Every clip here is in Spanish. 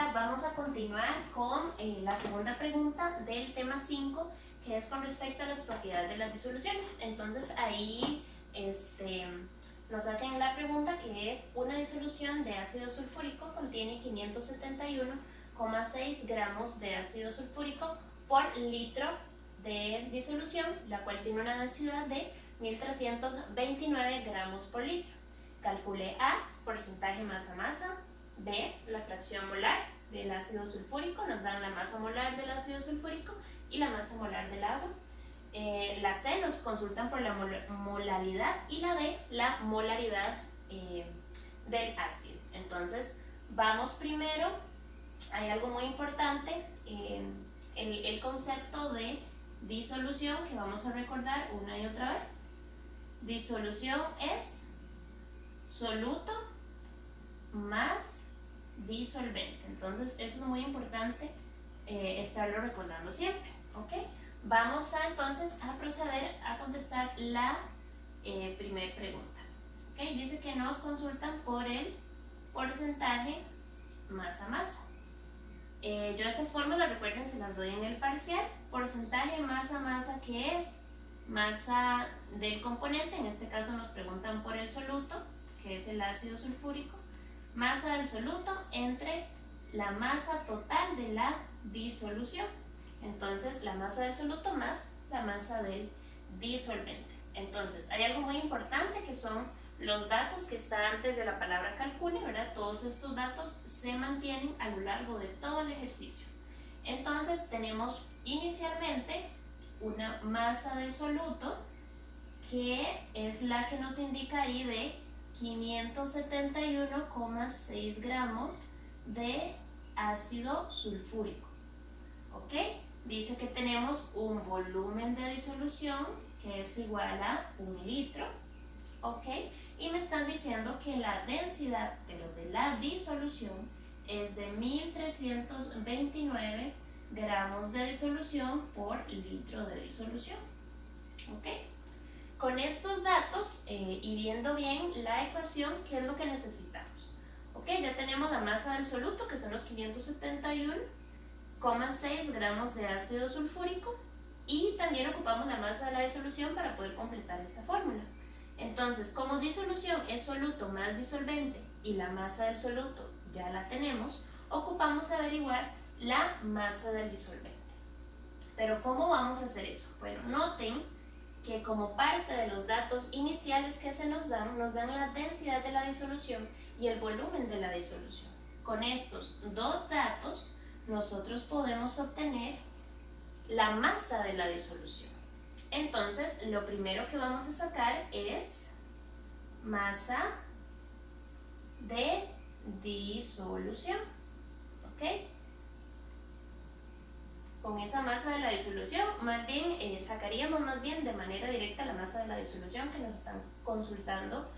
ahora vamos a continuar con la segunda pregunta del tema 5, que es con respecto a las propiedades de las disoluciones. Entonces ahí nos hacen la pregunta que es: una disolución de ácido sulfúrico contiene 571,6 gramos de ácido sulfúrico por litro de disolución, la cual tiene una densidad de 1329 gramos por litro. Calcule A, porcentaje masa-masa; B, la fracción molar del ácido sulfúrico, nos dan la masa molar del ácido sulfúrico y la masa molar del agua. La C, nos consultan por la molaridad, y la D, la molaridad del ácido. Entonces, vamos primero, hay algo muy importante, el concepto de disolución, que vamos a recordar una y otra vez. Disolución es soluto más disolvente. Entonces eso es muy importante estarlo recordando siempre, ¿ok? Vamos entonces a proceder a contestar la primera pregunta, ¿ok? Dice que nos consultan por el porcentaje masa-masa. Yo estas fórmulas, recuerden, se las doy en el parcial. Porcentaje masa-masa, que es masa del componente, en este caso nos preguntan por el soluto, que es el ácido sulfúrico, masa del soluto entre la masa total de la disolución. Entonces, la masa del soluto más la masa del disolvente. Entonces, hay algo muy importante que son los datos que están antes de la palabra calcule, ¿verdad? Todos estos datos se mantienen a lo largo de todo el ejercicio. Entonces, tenemos inicialmente una masa de soluto, que es la que nos indica ahí, de 571,6 gramos de ácido sulfúrico, ¿ok? Dice que tenemos un volumen de disolución que es igual a 1 litro, ¿ok? Y me están diciendo que la densidad, pero de la disolución, es de 1329 gramos de disolución por litro de disolución, ¿ok? Con estos datos y viendo bien la ecuación, ¿qué es lo que necesitamos? Ok, ya tenemos la masa del soluto, que son los 571,6 gramos de ácido sulfúrico, y también ocupamos la masa de la disolución para poder completar esta fórmula. Entonces, como disolución es soluto más disolvente y la masa del soluto ya la tenemos, ocupamos averiguar la masa del disolvente. Pero ¿cómo vamos a hacer eso? Bueno, noten que como parte de los datos iniciales que se nos dan la densidad de la disolución y el volumen de la disolución. Con estos dos datos, nosotros podemos obtener la masa de la disolución. Entonces, lo primero que vamos a sacar es masa de disolución, ¿ok? Con esa masa de la disolución, más bien sacaríamos más bien de manera directa la masa de la disolución que nos están consultando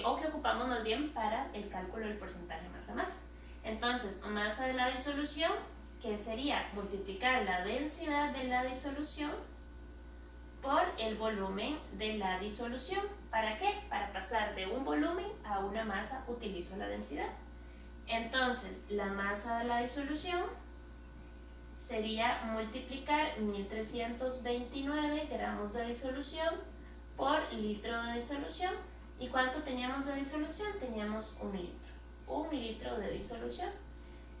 o que ocupamos más bien para el cálculo del porcentaje masa-masa. Entonces, masa de la disolución, que sería multiplicar la densidad de la disolución por el volumen de la disolución. ¿Para qué? Para pasar de un volumen a una masa utilizo la densidad. Entonces, la masa de la disolución sería multiplicar 1329 gramos de disolución por litro de disolución. ¿Y cuánto teníamos de disolución? Teníamos 1 litro. 1 litro de disolución.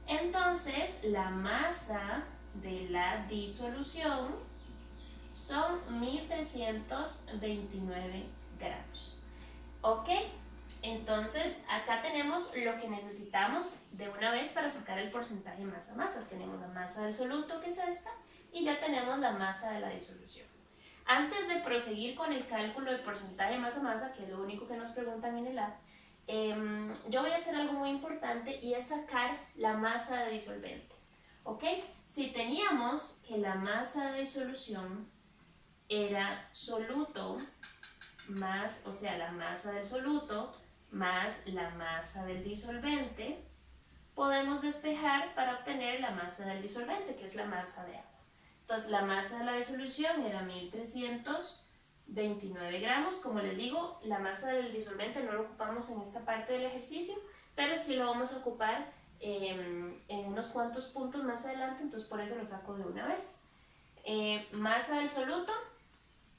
Entonces, la masa de la disolución son 1329 gramos. ¿Ok? Entonces, acá tenemos lo que necesitamos de una vez para sacar el porcentaje masa-masa. Tenemos la masa del soluto, que es esta, y ya tenemos la masa de la disolución. Antes de proseguir con el cálculo del porcentaje masa-masa, que es lo único que nos preguntan en el A, yo voy a hacer algo muy importante, y es sacar la masa de disolvente. ¿Ok? Si teníamos que la masa de disolución era soluto más, o sea, la masa del soluto más la masa del disolvente, podemos despejar para obtener la masa del disolvente, que es la masa de agua. Entonces, la masa de la disolución era 1329 gramos. Como les digo, la masa del disolvente no lo ocupamos en esta parte del ejercicio, pero sí lo vamos a ocupar en unos cuantos puntos más adelante, entonces por eso lo saco de una vez. Masa del soluto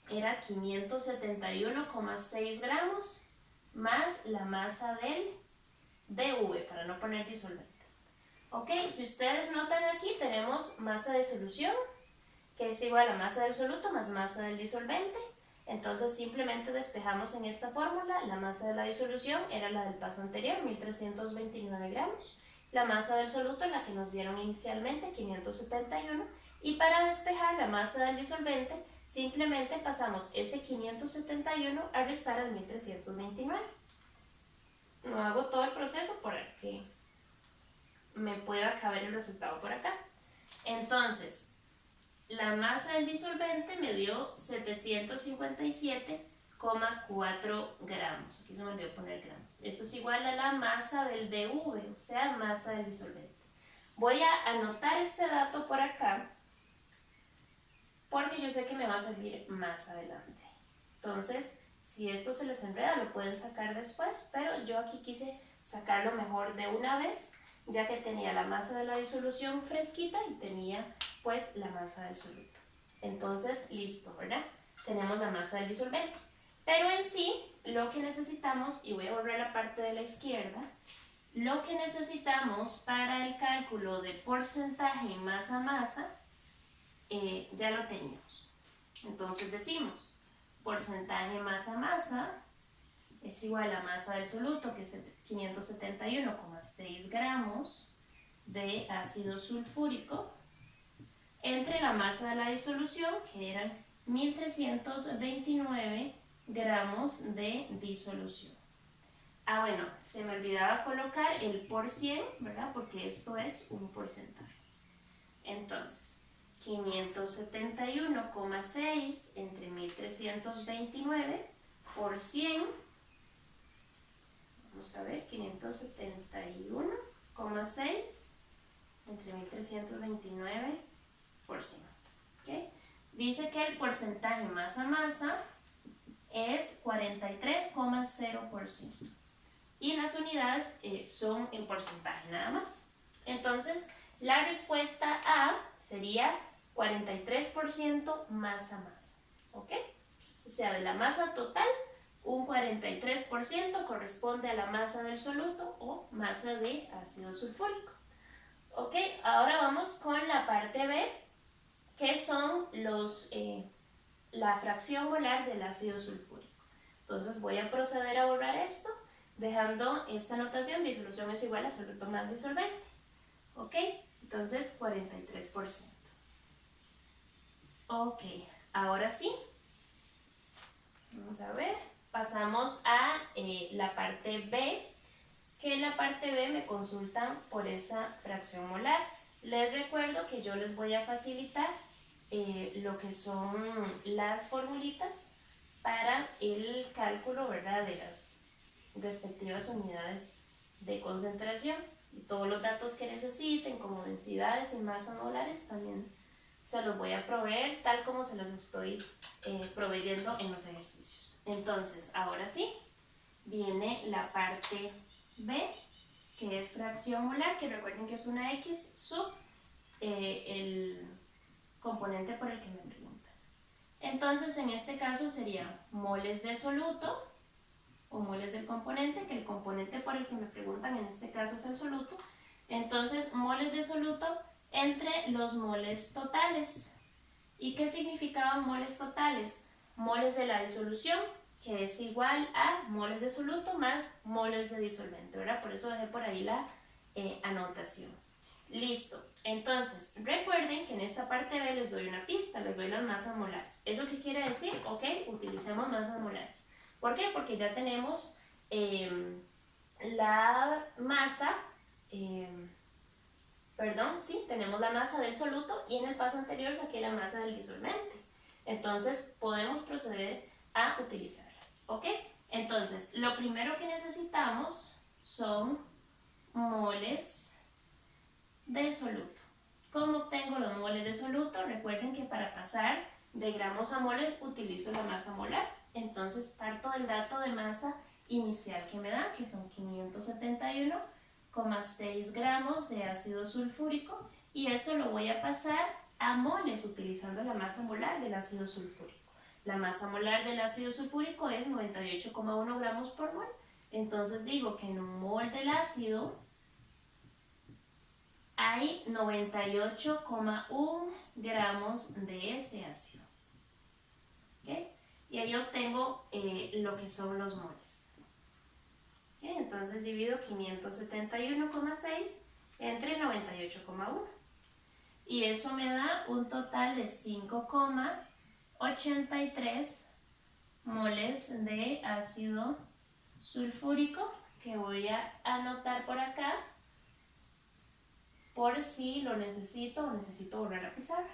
era 571,6 gramos más la masa del DV, para no poner disolvente. Ok, si ustedes notan aquí tenemos masa de solución, que es igual a masa del soluto más masa del disolvente. Entonces simplemente despejamos en esta fórmula. La masa de la disolución era la del paso anterior, 1329 gramos. La masa del soluto, la que nos dieron inicialmente, 571. Y para despejar la masa del disolvente, simplemente pasamos este 571 a restar al 1329. No hago todo el proceso para que me pueda caber el resultado por acá. Entonces, la masa del disolvente me dio 757,4 gramos. Aquí se me olvidó poner gramos. Esto es igual a la masa del DV, o sea, masa del disolvente. Voy a anotar este dato por acá porque yo sé que me va a servir más adelante. Entonces, si esto se les enreda, lo pueden sacar después, pero yo aquí quise sacarlo mejor de una vez, ya que tenía la masa de la disolución fresquita y tenía pues la masa del soluto. Entonces, listo, ¿verdad? Tenemos la masa del disolvente. Pero en sí, lo que necesitamos, y voy a volver a la parte de la izquierda, lo que necesitamos para el cálculo de porcentaje masa-masa, ya lo teníamos. Entonces decimos, porcentaje masa-masa es igual a masa del soluto, que es 571,6 gramos de ácido sulfúrico, entre la masa de la disolución, que eran 1329 gramos de disolución. Ah, bueno, se me olvidaba colocar el por 100, ¿verdad? Porque esto es un porcentaje. Entonces, 571,6 entre 1329 por 100, vamos a ver, 571,6 entre 1329 por 100. ¿Okay? Dice que el porcentaje masa-masa es 43,0% y las unidades son en porcentaje nada más. Entonces, la respuesta A sería 43% masa-masa, ¿ok? O sea, de la masa total, un 43% corresponde a la masa del soluto o masa de ácido sulfúrico. Ok, ahora vamos con la parte B, que son la fracción molar del ácido sulfúrico. Entonces voy a proceder a borrar esto, dejando esta notación: disolución es igual a soluto más disolvente. ¿Ok? Entonces 43%. Ok, ahora sí. Vamos a ver. Pasamos a la parte B, que en la parte B me consultan por esa fracción molar. Les recuerdo que yo les voy a facilitar lo que son las formulitas para el cálculo, ¿verdad?, de las respectivas unidades de concentración, y todos los datos que necesiten como densidades y masas molares también se los voy a proveer tal como se los estoy proveyendo en los ejercicios. Entonces, ahora sí, viene la parte B, que es fracción molar, que recuerden que es una X sub el componente por el que me preguntan. Entonces, en este caso serían moles de soluto o moles del componente, que el componente por el que me preguntan en este caso es el soluto. Entonces, moles de soluto entre los moles totales. ¿Y qué significaban moles totales? Moles de la disolución, que es igual a moles de soluto más moles de disolvente, ¿verdad? Por eso dejé por ahí la anotación. Listo. Entonces, recuerden que en esta parte B les doy una pista, les doy las masas molares. ¿Eso qué quiere decir? Ok, utilicemos masas molares. ¿Por qué? Porque ya tenemos la masa, tenemos la masa del soluto y en el paso anterior saqué la masa del disolvente. Entonces, podemos proceder a utilizarla. ¿Ok? Entonces, lo primero que necesitamos son moles de soluto. ¿Cómo obtengo los moles de soluto? Recuerden que para pasar de gramos a moles utilizo la masa molar. Entonces parto del dato de masa inicial que me dan, que son 571 18,6 gramos de ácido sulfúrico y eso lo voy a pasar a moles utilizando la masa molar del ácido sulfúrico. La masa molar del ácido sulfúrico es 98,1 gramos por mol. Entonces digo que en un mol del ácido hay 98,1 gramos de ese ácido. ¿Okay? Y ahí obtengo lo que son los moles. ¿Okay? Entonces divido 571,6 entre 98,1. Y eso me da un total de 5,83 moles de ácido sulfúrico que voy a anotar por acá por si lo necesito o necesito volver a pizarra.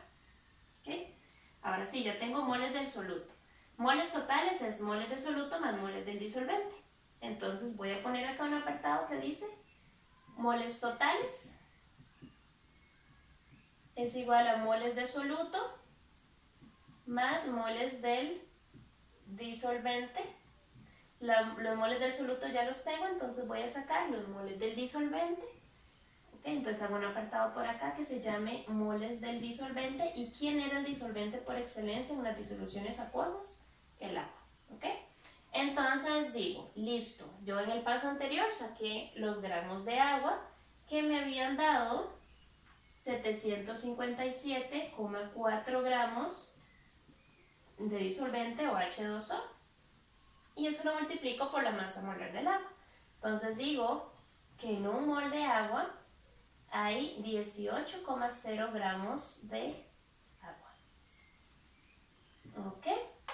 ¿Okay? Ahora sí, ya tengo moles del soluto. Moles totales es moles de soluto más moles del disolvente. Entonces voy a poner acá un apartado que dice moles totales es igual a moles de soluto más moles del disolvente. Los moles del soluto ya los tengo, entonces voy a sacar los moles del disolvente. ¿Okay? Entonces hago un apartado por acá que se llame moles del disolvente. ¿Y quién era el disolvente por excelencia en las disoluciones acuosas? El agua. ¿Okay? Entonces digo, listo, yo en el paso anterior saqué los gramos de agua que me habían dado 757,4 gramos de disolvente o H2O y eso lo multiplico por la masa molar del agua. Entonces digo que en un mol de agua hay 18,0 gramos de agua. ¿Ok?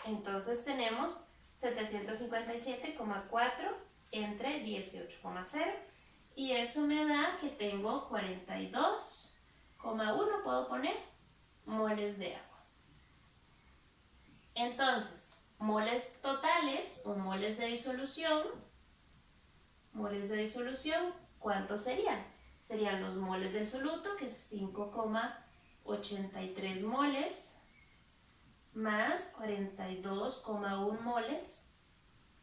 Entonces tenemos 757,4 entre 18,0 y eso me da que tengo 42,1, puedo poner, moles de agua. Entonces, moles totales o moles de disolución, ¿cuántos serían? Serían los moles del soluto, que es 5,83 moles, más 42,1 moles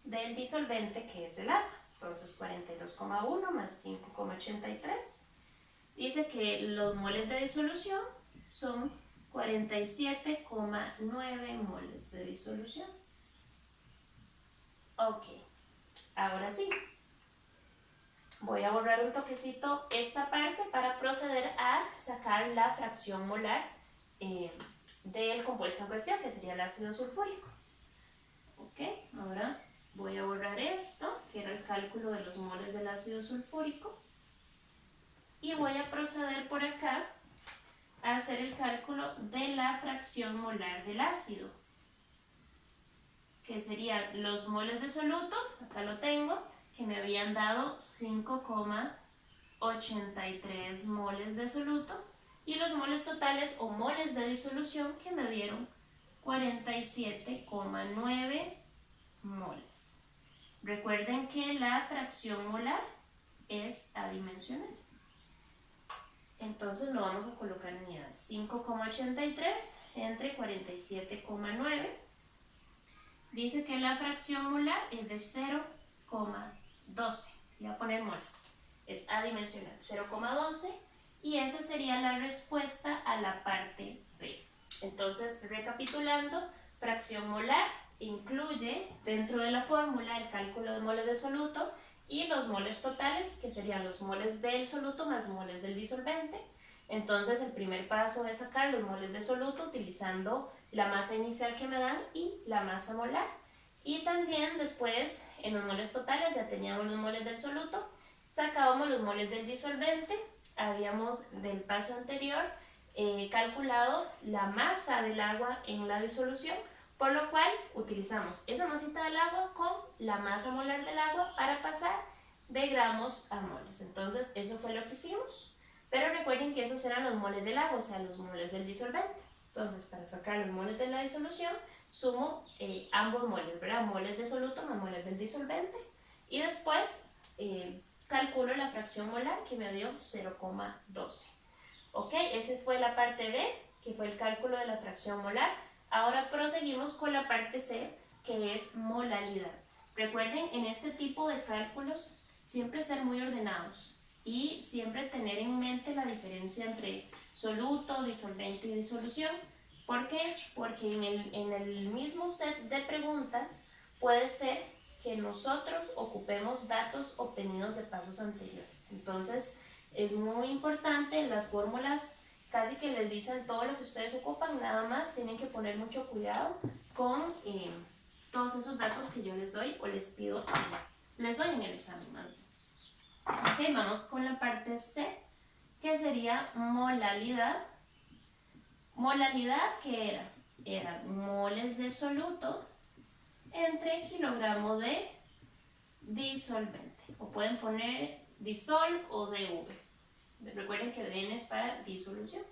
del disolvente, que es el agua. Entonces 42,1 más 5,83. Dice que los moles de disolución son 47,9 moles de disolución. Ok, ahora sí. Voy a borrar un toquecito esta parte para proceder a sacar la fracción molar del compuesto en cuestión, que sería el ácido sulfúrico. Ok, ahora voy a borrar esto, que era el cálculo de los moles del ácido sulfúrico. Y voy a proceder por acá a hacer el cálculo de la fracción molar del ácido, que serían los moles de soluto, acá lo tengo, que me habían dado 5,83 moles de soluto, y los moles totales o moles de disolución que me dieron 47,9 moles. Recuerden que la fracción molar es adimensional. Entonces lo vamos a colocar en unidades. 5,83 entre 47,9. Dice que la fracción molar es de 0,12. Voy a poner moles. Es adimensional, 0,12. Y esa sería la respuesta a la parte B. Entonces, recapitulando, fracción molar incluye dentro de la fórmula el cálculo de moles de soluto y los moles totales, que serían los moles del soluto más moles del disolvente. Entonces el primer paso es sacar los moles de soluto utilizando la masa inicial que me dan y la masa molar. Y también después en los moles totales ya teníamos los moles del soluto, sacábamos los moles del disolvente, habíamos del paso anterior calculado la masa del agua en la disolución, por lo cual utilizamos esa masita del agua con la masa molar del agua para pasar de gramos a moles. Entonces eso fue lo que hicimos, pero recuerden que esos eran los moles del agua, o sea los moles del disolvente. Entonces para sacar los moles de la disolución sumo ambos moles, ¿verdad? Moles de soluto más moles del disolvente, y después calculo la fracción molar que me dio 0,12. Ok, esa fue la parte B, que fue el cálculo de la fracción molar. Ahora proseguimos con la parte C, que es molaridad. Recuerden, en este tipo de cálculos, siempre ser muy ordenados. y siempre tener en mente la diferencia entre soluto, disolvente y disolución. ¿Por qué? Porque en el mismo set de preguntas puede ser que nosotros ocupemos datos obtenidos de pasos anteriores. Entonces, es muy importante, las fórmulas casi que les dicen todo lo que ustedes ocupan, nada más tienen que poner mucho cuidado con todos esos datos que yo les doy o les pido, les doy en el examen. Ok, vamos con la parte C, que sería molalidad. Molalidad, ¿qué era? Eran moles de soluto entre kilogramos de disolvente. O pueden poner disol o DV. Recuerden que DN es para disolución.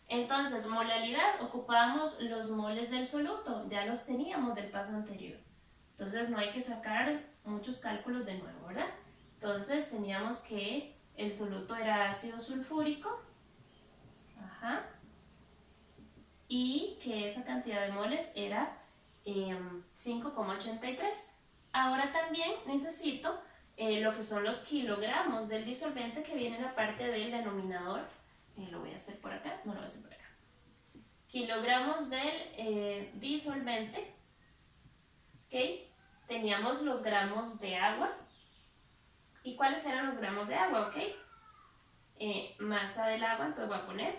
Entonces, molalidad, ocupábamos los moles del soluto. Ya los teníamos del paso anterior. Entonces, no hay que sacar muchos cálculos de nuevo, ¿verdad? Entonces, teníamos que el soluto era ácido sulfúrico. Ajá. Y que esa cantidad de moles era 5,83. Ahora también necesito lo que son los kilogramos del disolvente que viene en la parte del denominador. Lo voy a hacer por acá, no lo voy a hacer por acá. Kilogramos del disolvente. ¿Ok? Teníamos los gramos de agua. ¿Y cuáles eran los gramos de agua? ¿Ok? Masa del agua, entonces voy a poner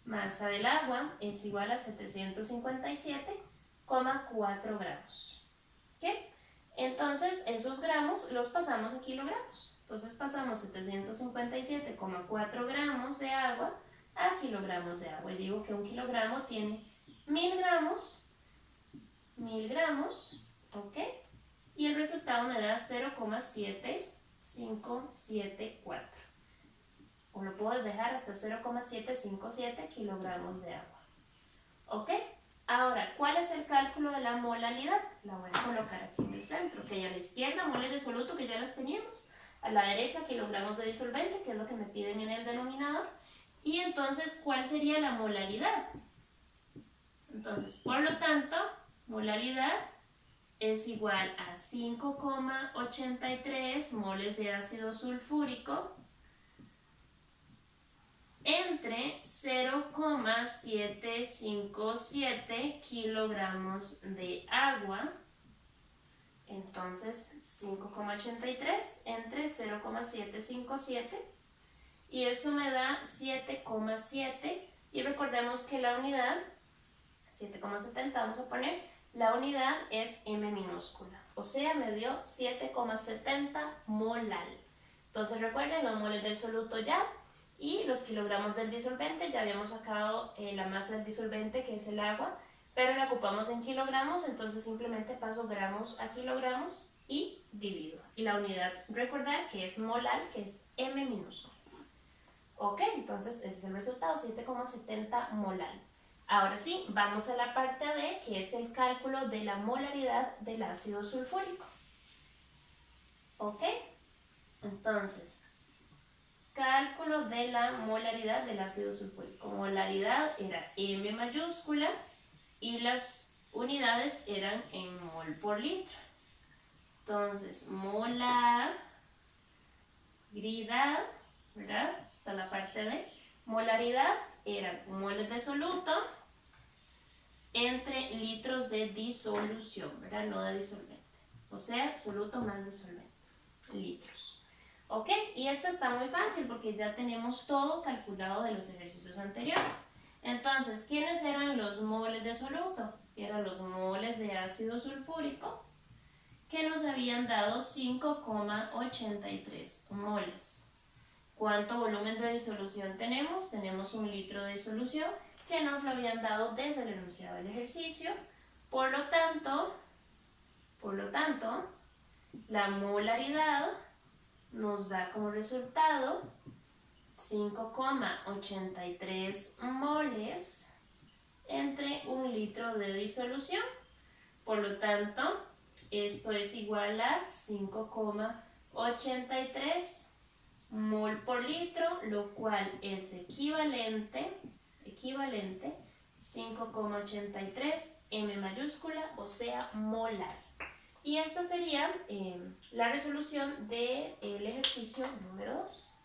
masa del agua es igual a 757,4 gramos. ¿Ok? Entonces, esos gramos los pasamos a kilogramos. Entonces, pasamos 757,4 gramos de agua a kilogramos de agua. Y digo que un kilogramo tiene 1000 gramos, ¿ok? Y el resultado me da 0,7574. O lo puedo dejar hasta 0,757 kilogramos de agua. ¿Ok? Ahora, ¿cuál es el cálculo de la molalidad? La voy a colocar aquí en el centro, que a la izquierda moles de soluto, que ya las teníamos, a la derecha kilogramos de disolvente, que es lo que me piden en el denominador, y entonces, ¿cuál sería la molalidad? Entonces, por lo tanto, molalidad es igual a 5,83 moles de ácido sulfúrico entre 0,757 kilogramos de agua. Entonces 5,83 entre 0,757 y eso me da 7,7 y recordemos que la unidad 7,70 vamos a poner, la unidad es m minúscula, o sea me dio 7,70 molal. Entonces recuerden los moles del soluto ya y los kilogramos del disolvente, ya habíamos sacado la masa del disolvente que es el agua, pero la ocupamos en kilogramos, entonces simplemente paso gramos a kilogramos y divido. Y la unidad, recordar que es molal, que es m minúscula. Ok, entonces ese es el resultado, 7,70 molal. Ahora sí, vamos a la parte D, que es el cálculo de la molaridad del ácido sulfúrico. Ok, entonces, cálculo de la molaridad del ácido sulfúrico. Molaridad era M mayúscula y las unidades eran en mol por litro. Entonces, molaridad, ¿verdad? Está la parte de molaridad, eran moles de soluto entre litros de disolución, ¿verdad? No de disolvente. O sea, soluto más disolvente, litros. ¿Ok? Y esta está muy fácil porque ya tenemos todo calculado de los ejercicios anteriores. Entonces, ¿quiénes eran los moles de soluto? Eran los moles de ácido sulfúrico que nos habían dado 5,83 moles. ¿Cuánto volumen de disolución tenemos? Tenemos 1 litro de disolución que nos lo habían dado desde el enunciado del ejercicio. Por lo tanto, la molaridad nos da como resultado 5,83 moles entre 1 litro de disolución. Por lo tanto, esto es igual a 5,83 mol por litro, lo cual es equivalente 5,83 m mayúscula, o sea, molar. Y esta sería la resolución del ejercicio número 2.